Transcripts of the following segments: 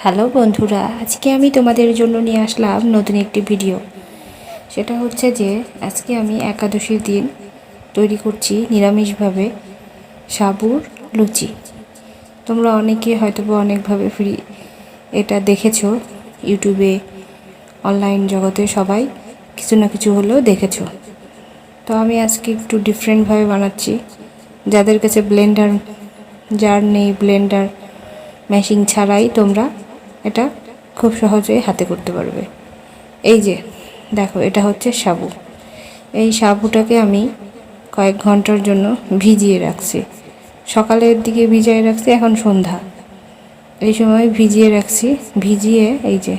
Hello বন্ধুরা, আজকে আমি তোমাদের জন্য নিয়ে আসলাম নতুন একটি ভিডিও। সেটা হচ্ছে যে আজকে আমি একাদশীর দিন তৈরি করছি নিরামিষভাবে সাবুর লুচি। তোমরা অনেকে হয়তো অনেকভাবে এটা দেখেছো ইউটিউবে, অনলাইন জগতে সবাই কিছু না কিছু হলেও দেখেছো। তো আমি আজকে একটু ডিফারেন্টভাবে বানাচ্ছি। যাদের কাছে ব্লেন্ডার জার নেই, ব্লেন্ডার মেশিন ছাড়াই তোমরা এটা খুব সহজেই হাতে করতে পারবে। এই যে দেখো, এটা হচ্ছে সাবু। এই সাবুটাকে আমি কয়েক ঘন্টার জন্য ভিজিয়ে রাখছি। সকালের দিকে ভিজিয়ে রাখছি, এখন সন্ধ্যা, এই সময় ভিজিয়ে রাখছি। ভিজিয়ে এই যে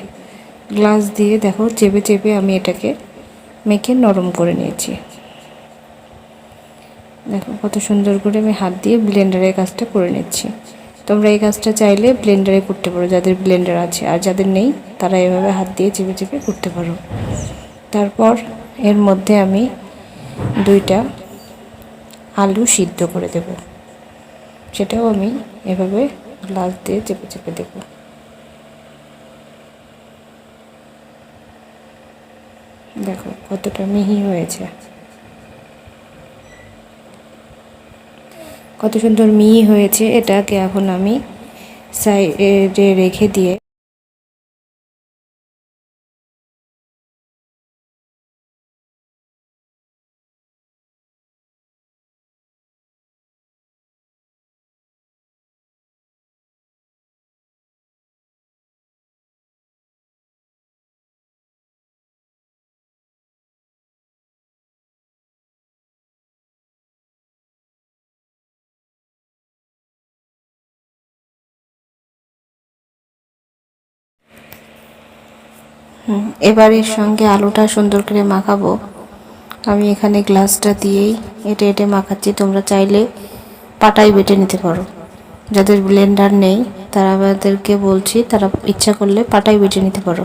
গ্লাস দিয়ে দেখো চেপে চেপে আমি এটাকে মেখে নরম করে নিয়েছি। দেখো কত সুন্দর করে আমি হাত দিয়ে ব্লেন্ডারের কাজটা করে নিচ্ছি। তোমরা এই কাজটা চাইলে ব্লেন্ডারে করতে পারো, যাদের ব্লেন্ডার আছে, আর যাদের নেই তারা এভাবে হাত দিয়ে চেপে চেপে করতে পারো। তারপর এর মধ্যে আমি 2টা আলু সিদ্ধ করে দেব, সেটাও আমি এভাবে গ্লাস দিয়ে চেপে চেপে দেব। দেখো কতটা মিহি হয়েছে, কত সুন্দর মিহি হয়েছে। এটাকে এখন আমি সাইডে রেখে দিয়ে এবার এর সঙ্গে আলুটা সুন্দর করে মাখাবো। আমি এখানে গ্লাসটা দিয়েই এটে এটে মাখাচ্ছি। তোমরা চাইলে পাটায় বেটে নিতে পারো। যাদের ব্লেন্ডার নেই তারা, আমাদেরকে বলছি, তারা ইচ্ছা করলে পাটায় বেটে নিতে পারো।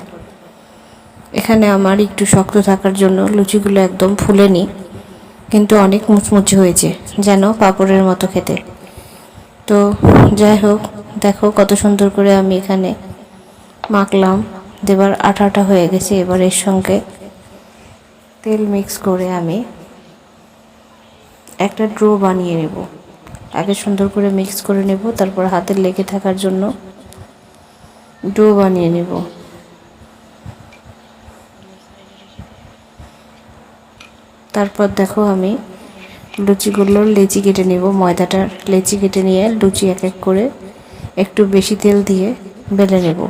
এখানে আমার একটু শক্ত থাকার জন্য লুচিগুলো একদম ফুলেনি, কিন্তু অনেক মুচমুচে হয়েছে, যেন পাঁপড়ের মতো খেতে। তো যাই হোক, দেখো কত সুন্দর করে আমি এখানে মাখলাম। দেবার আঠা আঠা হয়ে গেছে। এবার এর সঙ্গে তেল মিক্স করে আমি একটা ডো বানিয়ে নেব। আগে সুন্দর করে মিক্স করে নেব, তারপর হাতে লেগে থাকার জন্য ডো বানিয়ে নেব। তারপর দেখো আমি লুচিগুলোর লেচি কেটে নেব। ময়দাটার লেচি কেটে নিয়ে লুচি এক এক করে একটু বেশি তেল দিয়ে বেলে নেব।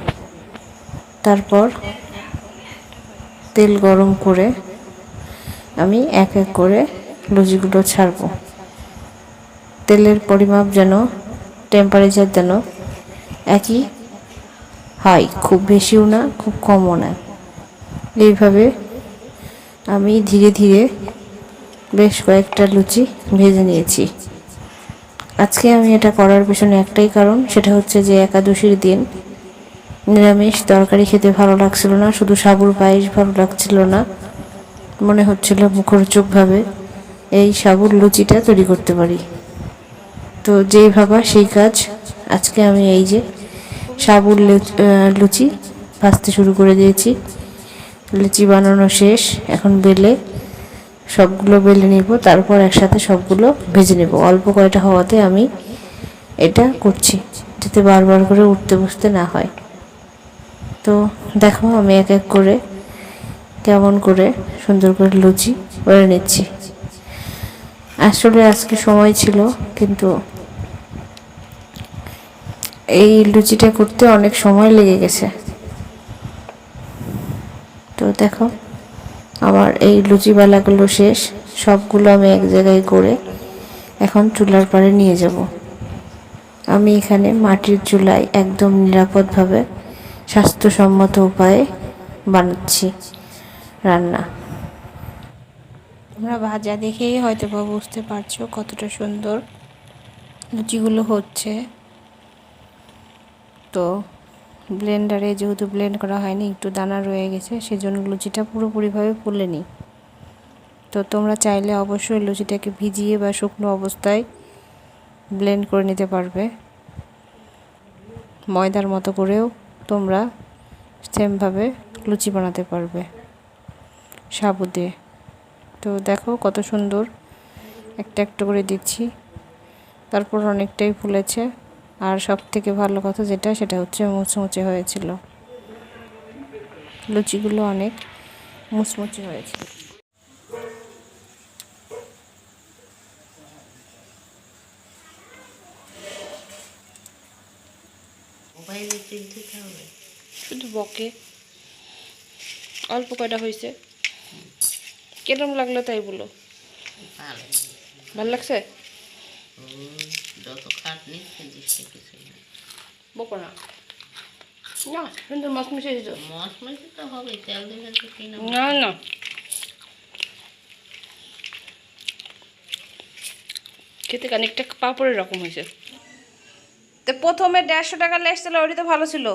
তারপর তেল গরম করে আমি এক এক করে লুচিগুলো ছাড়ব। তেলের পরিমাপ যেন, টেম্পারেচার যেন একই হয়, খুব বেশিও না খুব কমও না। এইভাবে আমি ধীরে ধীরে বেশ কয়েকটা লুচি ভেজে নিয়েছি। আজকে আমি এটা করার পেছনে একটাই কারণ, সেটা হচ্ছে যে একাদশীর দিন নিরামিষ তরকারি খেতে ভালো লাগছিল না, শুধু সাবুর পায়েস ভালো লাগছিল না। মনে হচ্ছিল মুখরোচকভাবে এই সাবুর লুচিটা তৈরি করতে পারি। তো যেই ভাবা সেই কাজ। আজকে আমি এই যে সাবুর লুচি ভাজতে শুরু করে দিয়েছি। লুচি বানানো শেষ, এখন সবগুলো বেলে নিব, তারপর একসাথে সবগুলো ভেজে নেব। অল্প কয়টা হওয়াতে আমি এটা করছি, যাতে বারবার করে উঠতে বসতে না হয়। তো দেখো আমি এক এক করে কেমন করে সুন্দর করে লুচি করে নিচ্ছি। আসলে আজকে সময় ছিল, কিন্তু এই লুচিটা করতে অনেক সময় লেগে গেছে। তো দেখো আমার এই লুচি বেলাগুলো শেষ, সবগুলো আমি এক জায়গায় করে এখন চুলার পাড়ে নিয়ে যাব। আমি এখানে মাটির চুলায় একদম নিরাপদভাবে স্বাস্থ্যসম্মত উপায়ে বানাচ্ছি রান্না। তোমরা ভাজা দেখেই হয়তো বা বুঝতে পারছো কতটা সুন্দর লুচিগুলো হচ্ছে। তো ব্লেন্ডারে যেহেতু ব্লেন্ড করা হয়নি, একটু দানা রয়ে গেছে, সেজন্য লুচিটা পুরোপুরিভাবে ফুলেনি। তো তোমরা চাইলে অবশ্যই লুচিটাকে ভিজিয়ে বা শুকনো অবস্থায় ব্লেন্ড করে নিতে পারবে। ময়দার মতো করেও তোমরা সেমভাবে লুচি বানাতে পারবে সাবু দিয়ে। তো দেখো কত সুন্দর একটা একটা করে দিচ্ছি, তারপর অনেকটাই ফুলেছে। আর সব থেকে ভালো কথা যেটা, সেটা হচ্ছে মুচমুচে হয়েছিল, লুচিগুলো অনেক মুচমুচে হয়েছিল। শুধু বকে, অল্প কয়টা হয়েছে, কেরম লাগলো তাই বলো। ভালো লাগছে? বকো না, না সুন্দর মাছ মিশিয়েছি তো। না না, খেতে খানিকটা পাপড়ের রকম হয়েছে। তো প্রথমে 150 টাকা লেগেছিল, ওটি তো ভালো ছিল।